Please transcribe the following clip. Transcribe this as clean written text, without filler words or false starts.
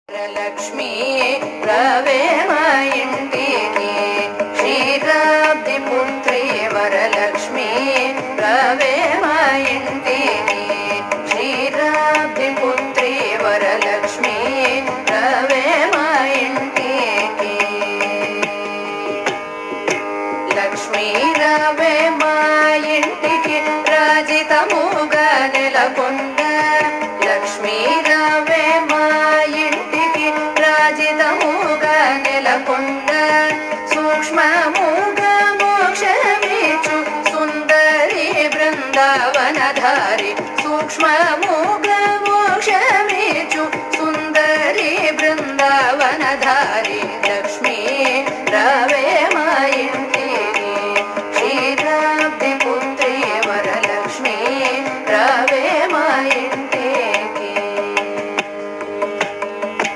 లక్ష్మీ రవే మా ఇంటికి క్షీరాబ్ది పుత్రి వరలక్ష్మీ రవే మా ఇంటికి క్షీరాబ్ది పుత్రి వరలక్ష్మీ రవే మా ఇంటికి లక్ష్మీ రవే మా ఇంటికి రాజితముగా నెలకొండ లక్ష్మీ రవే మా ఇంటికి రాజితముగా నెలకొండ